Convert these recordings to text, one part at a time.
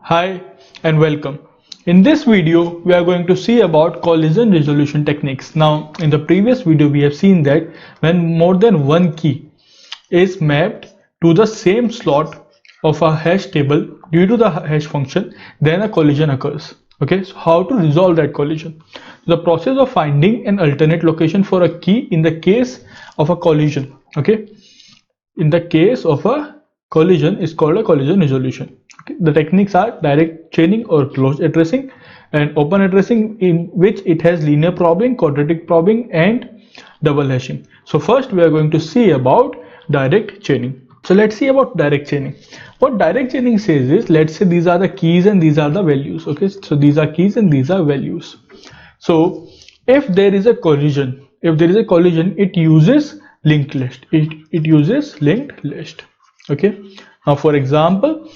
Hi and welcome. In this video, we are going to see about collision resolution techniques. Now, in the previous video, we have seen that when more than one key is mapped to the same slot of a hash table due to the hash function, then a collision occurs. Okay, so how to resolve that collision? The process of finding an alternate location for a key in the case of a collision. Okay, in the case of a collision is called a collision resolution. Okay. The techniques are direct chaining or closed addressing and open addressing, in which it has linear probing, quadratic probing and double hashing. So first we are going to see about direct chaining. So let's see about direct chaining. What direct chaining says is, let's say these are the keys and these are the values. Okay, so these are keys and these are values. So if there is a collision, it uses linked list. It uses linked list. Okay, now for example,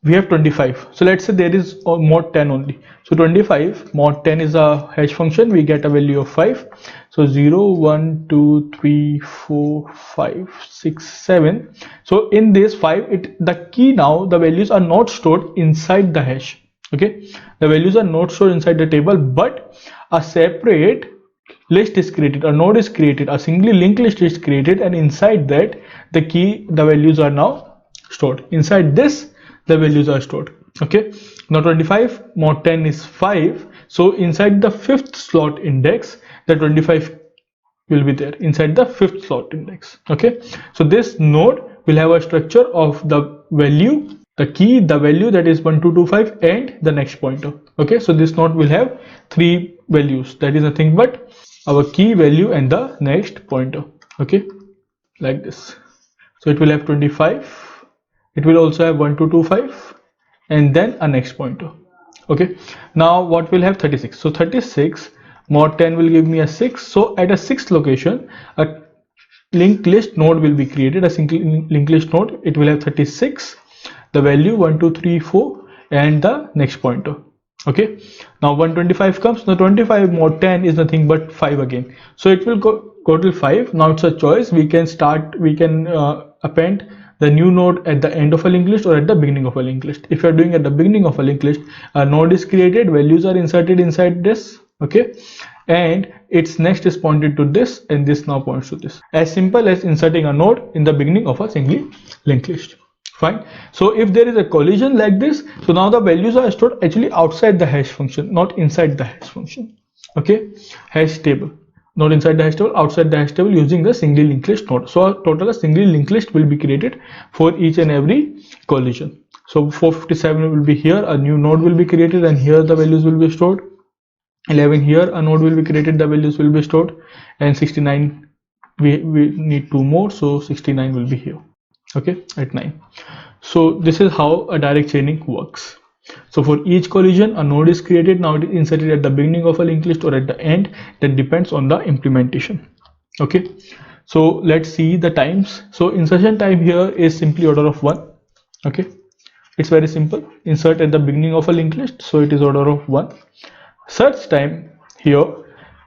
we have 25. So let's say there is mod 10 only. So 25 mod 10 is a hash function. We get a value of 5. So 0 1 2 3 4 5 6 7. So in this 5, the key, now the values are not stored inside the hash. Okay, the values are not stored inside the table, but a separate list is created, a node is created, a singly linked list is created, and inside that the values are now stored. Inside this the values are stored. Okay, now 25 mod 10 is 5, so inside the fifth slot index the 25 will be there inside the fifth slot index. Okay, so this node will have a structure of the value, the key, the value, that is 1225, and the next pointer. Okay, so this node will have three values, that is nothing but our key, value and the next pointer. Okay, like this. So it will have 25, it will also have 1225 and then a next pointer. Okay, now what will have 36? So 36 mod 10 will give me a 6. So at a sixth location a linked list node will be created, a single linked list node. It will have 36, the value 1 2 3 4 and the next pointer. Okay, now 125 comes. Now 25 mod 10 is nothing but 5 again, so it will go till 5. Now it's a choice. We can append the new node at the end of a linked list or at the beginning of a linked list. If you are doing at the beginning of a linked list, a node is created, values are inserted inside this. Okay, and its next is pointed to this, and this now points to this. As simple as inserting a node in the beginning of a single linked list. Fine. So if there is a collision like this, so now the values are stored actually outside the hash function, not inside the hash function. Okay, hash table, not inside the hash table, outside the hash table, using the single linked list node. So a total single linked list will be created for each and every collision. So 457 will be here, a new node will be created, and here the values will be stored. 11 here, a node will be created, the values will be stored, and 69 we need two more, so 69 will be here. Okay, at 9. So this is how a direct chaining works. So for each collision a node is created. Now it is inserted at the beginning of a linked list or at the end, that depends on the implementation. Okay, so let's see the times. So insertion time here is simply order of 1. Okay, it's very simple. Insert at the beginning of a linked list, so it is order of 1. Search time here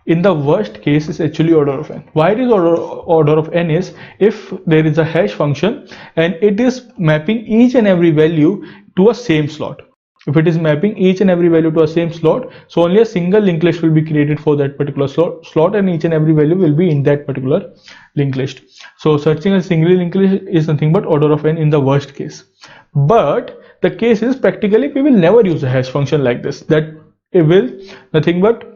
in the worst case is actually order of n. Why it is order of n is, if there is a hash function and it is mapping each and every value to a same slot. If it is mapping each and every value to a same slot, so only a single linked list will be created for that particular slot, and each and every value will be in that particular linked list. So searching a single linked list is nothing but order of n in the worst case. But the case is, practically we will never use a hash function like this, that it will nothing but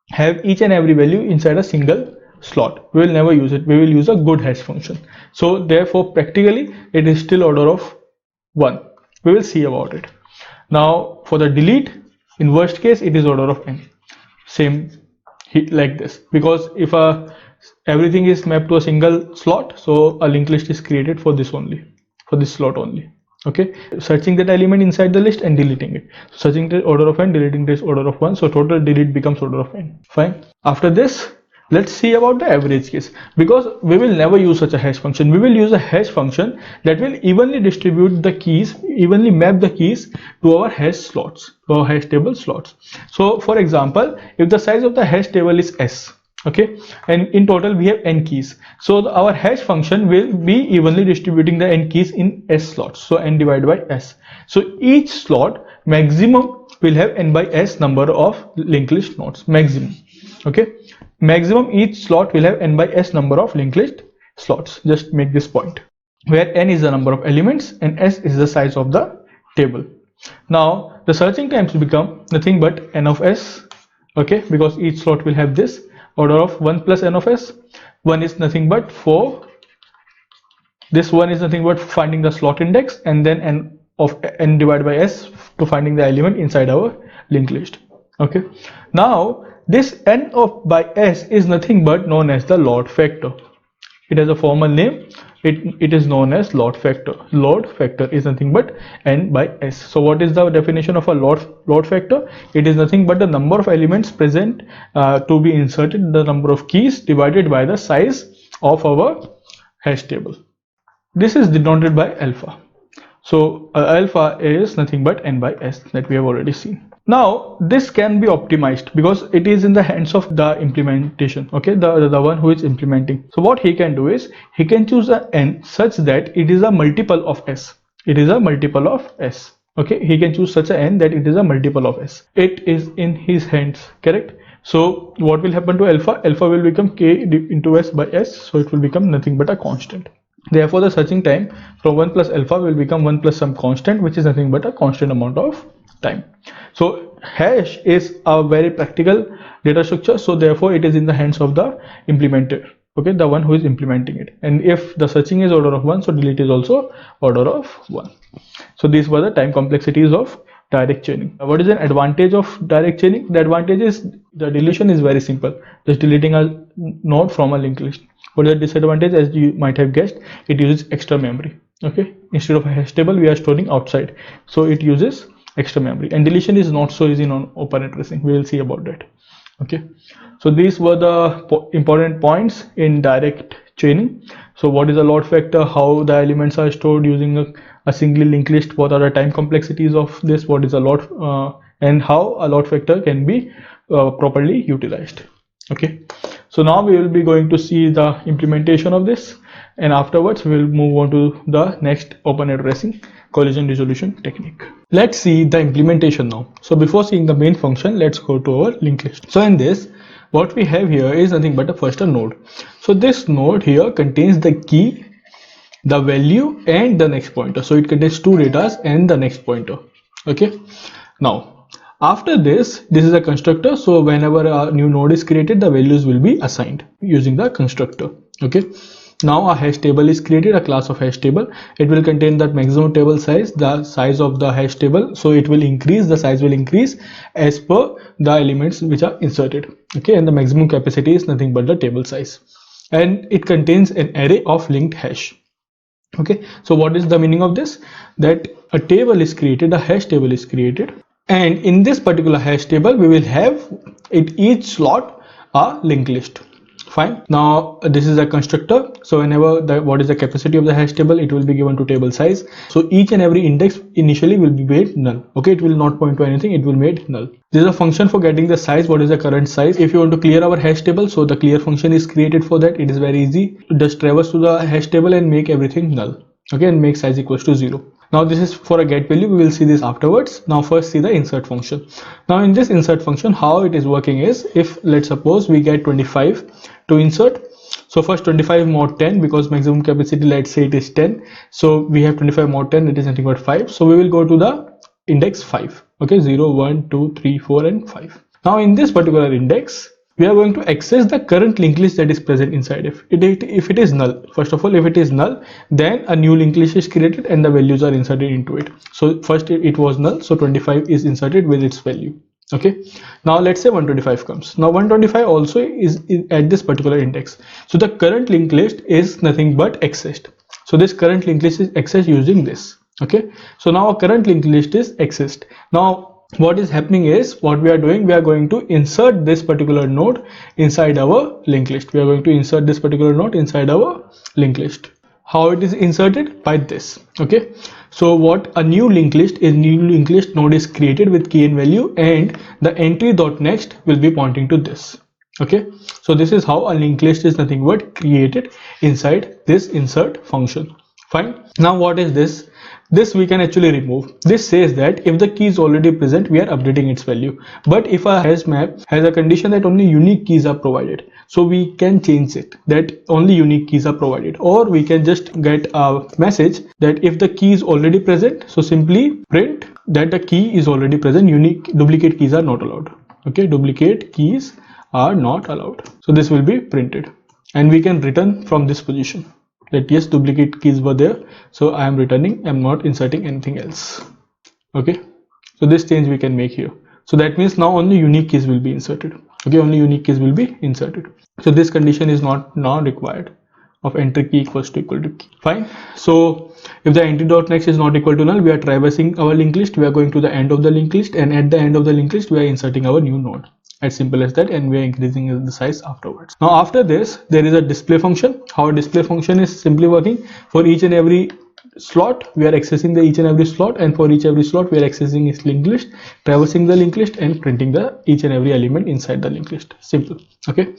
have each and every value inside a single slot. We will never use it. We will use a good hash function. So therefore practically it is still order of 1. We will see about it. Now for the delete, in worst case it is order of n, same like this, because if everything is mapped to a single slot, so a linked list is created for this only, for this slot only. Okay, searching that element inside the list and deleting it. So searching the order of n, deleting this order of 1, so total delete becomes order of n. Fine. After this, let's see about the average case, because we will never use such a hash function. We will use a hash function that will evenly distribute the keys, evenly map the keys to our hash slots, to our hash table slots. So for example, if the size of the hash table is s, Okay, and in total we have n keys. So our hash function will be evenly distributing the n keys in s slots, so n divided by s. So each slot maximum will have n by s number of linked list nodes, maximum. Okay, maximum each slot will have n by s number of linked list slots. Just make this point, where n is the number of elements and s is the size of the table. Now the searching times become nothing but n of s. Okay, because each slot will have this order of 1 plus n of s. 1 is nothing but for this, 1 is nothing but finding the slot index, and then n of n divided by s to finding the element inside our linked list. Okay, now this n of by s is nothing but known as the Lord factor. It has a formal name. It is known as Lord factor. Lord factor is nothing but n by s. So what is the definition of a Lord factor? It is nothing but the number of elements present to be inserted, the number of keys divided by the size of our hash table. This is denoted by alpha. So alpha is nothing but n by s that we have already seen. Now this can be optimized because it is in the hands of the implementation. Okay, the one who is implementing. So what he can do is he can choose a n such that it is a multiple of s. It is a multiple of s. Okay, he can choose such a n that it is a multiple of s. It is in his hands, correct? So what will happen to alpha? Alpha will become k into s by s, so it will become nothing but a constant. Therefore the searching time from 1 plus alpha will become 1 plus some constant, which is nothing but a constant amount of time. So hash is a very practical data structure, so therefore it is in the hands of the implementer. Okay, the one who is implementing it. And if the searching is order of 1, so delete is also order of 1. So these were the time complexities of direct chaining. What is an advantage of direct chaining? The advantage is the deletion is very simple, just deleting a node from a linked list. What is the disadvantage? As you might have guessed, it uses extra memory. Okay, instead of a hash table we are storing outside, so it uses extra memory. And deletion is not so easy on open addressing. We will see about that. Okay, so these were the important points in direct chaining. So what is a Lord factor, how the elements are stored using a single linked list, what are the time complexities of this, what is a Lord and how a Lord factor can be properly utilized. Okay, so now we will be going to see the implementation of this, and afterwards we will move on to the next open addressing collision resolution technique. Let's see the implementation now. So before seeing the main function, let's go to our linked list. So in this, what we have here is nothing but a node. So this node here contains the key, the value, and the next pointer. So it contains two datas and the next pointer. Okay, now after this is a constructor. So whenever a new node is created, the values will be assigned using the constructor. Okay, now a hash table is created, a class of hash table. It will contain that maximum table size, the size of the hash table. So it will increase, the size will increase as per the elements which are inserted. Okay, and the maximum capacity is nothing but the table size, and it contains an array of linked hash. Okay, so what is the meaning of this? That a table is created, a hash table is created, and in this particular hash table we will have at each slot a linked list. Fine. Now this is a constructor. So whenever what is the capacity of the hash table, it will be given to table size. So each and every index initially will be made null. Okay, it will not point to anything, it will made null. This is a function for getting the size. What is the current size? If you want to clear our hash table, so the clear function is created for that. It is very easy to just traverse to the hash table and make everything null. Okay, and make size equals to 0. Now this is for a get value. We will see this afterwards. Now first see the insert function. Now in this insert function, how it is working is, if let's suppose we get 25 to insert, so first 25 mod 10, because maximum capacity, let's say it is 10, so we have 25 mod 10, it is nothing but 5. So we will go to the index 5. Okay, 0 1 2 3 4 and 5. Now in this particular index, we are going to access the current linked list that is present inside. If it is null, first of all, if it is null, then a new linked list is created and the values are inserted into it. So first it was null, so 25 is inserted with its value. Okay, now let's say 125 comes. Now 125 also is at this particular index, so the current linked list is nothing but accessed. So this current linked list is accessed using this. Okay, so now our current linked list is accessed. Now what is happening is, what we are doing, we are going to insert this particular node inside our linked list. We are going to insert this particular node inside our linked list. How it is inserted? By this. Okay, so what a new linked list is, new linked list node is created with key and value, and the entry.next will be pointing to this. Okay, so this is how a linked list is nothing but created inside this insert function. Fine. Now what is this? This we can actually remove. This says that if the key is already present, we are updating its value. But if a hash map has a condition that only unique keys are provided, so we can change it that only unique keys are provided, or we can just get a message that if the key is already present, so simply print that the key is already present, unique duplicate keys are not allowed. Okay, duplicate keys are not allowed. So this will be printed, and we can return from this position that yes, duplicate keys were there, so I am returning, I'm not inserting anything else. Okay, so this change we can make here. So that means now only unique keys will be inserted. Okay, only unique keys will be inserted. So this condition is not now required of entry key equals to equal to key. Fine. So if the entry.next is not equal to null, we are traversing our linked list, we are going to the end of the linked list, and at the end of the linked list we are inserting our new node. As simple as that, and we are increasing the size afterwards. Now after this, there is a display function. How a display function is simply working: for each and every slot we are accessing the each and every slot, and for each every slot we are accessing its linked list, traversing the linked list, and printing the each and every element inside the linked list. Simple. Okay,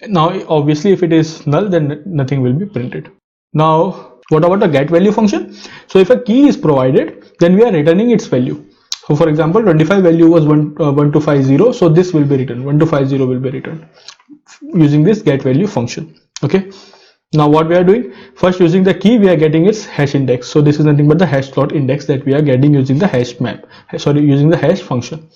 now obviously if it is null, then nothing will be printed. Now what about the get value function? So if a key is provided, then we are returning its value. So for example, 25 value was 1250, so this will be returned, 1250 will be returned using this get value function. Okay, now what we are doing, first using the key we are getting its hash index. So this is nothing but the hash slot index that we are getting using the hash map, using the hash function.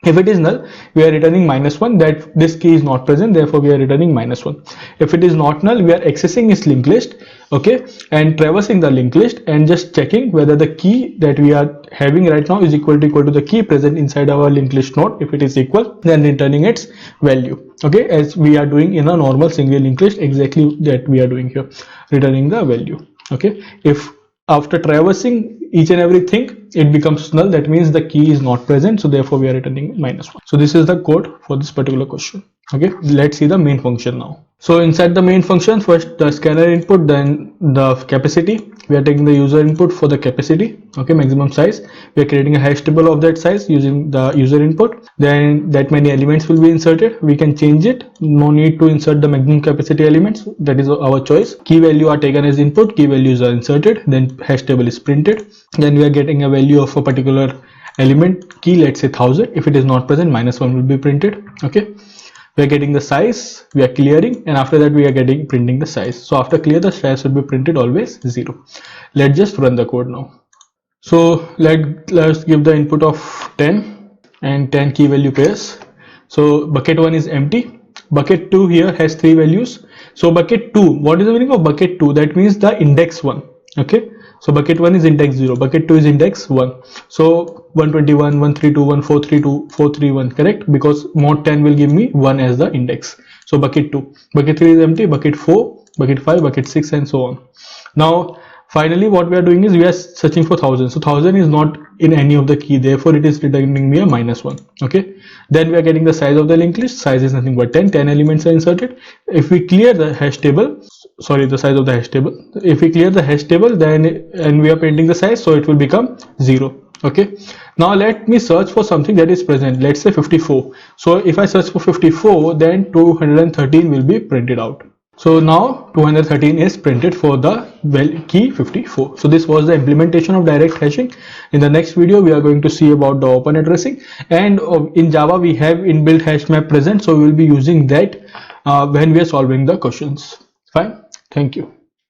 If it is null, we are returning -1, that this key is not present, therefore we are returning -1. If it is not null, we are accessing its linked list, okay, and traversing the linked list and just checking whether the key that we are having right now is equal to the key present inside our linked list node. If it is equal, then returning its value. Okay, as we are doing in a normal single linked list, exactly that we are doing here, returning the value. Okay, if after traversing each and everything it becomes null, that means the key is not present, so therefore we are returning -1. So this is the code for this particular question. Okay, let's see the main function now. So inside the main function, first the scanner input, then the capacity. We are taking the user input for the capacity, okay, maximum size. We are creating a hash table of that size using the user input. Then that many elements will be inserted. We can change it, no need to insert the maximum capacity elements, that is our choice. Key value are taken as input, key values are inserted, then hash table is printed. Then we are getting a value of a particular element key, let's say 1000. If it is not present, -1 will be printed. Okay, we are getting the size, we are clearing, and after that we are getting printing the size. So after clear, the size will be printed always 0. Let's just run the code now. So let's give the input of 10 and 10 key value pairs. So bucket 1 is empty, bucket 2 here has 3 values. So bucket 2, what is the meaning of bucket 2? That means the index 1. Okay, so bucket 1 is index 0, bucket 2 is index 1. So 121, 132, 1432, 431, correct? Because mod 10 will give me 1 as the index. So bucket 2, bucket 3 is empty, bucket 4, bucket 5, bucket 6, and so on. Now finally what we are doing is we are searching for 1000. So 1000 is not in any of the key, therefore it is returning me a -1. Okay, then we are getting the size of the linked list. Size is nothing but 10 elements are inserted. If we clear the hash table, sorry, the size of the hash table, if we clear the hash table, then and we are printing the size, so it will become 0. Okay, now let me search for something that is present, let's say 54. So if I search for 54, then 213 will be printed out. So now 213 is printed for the key 54. So this was the implementation of direct hashing. In the next video we are going to see about the open addressing, and in Java we have inbuilt hash map present, so we will be using that when we are solving the questions. Fine, thank you.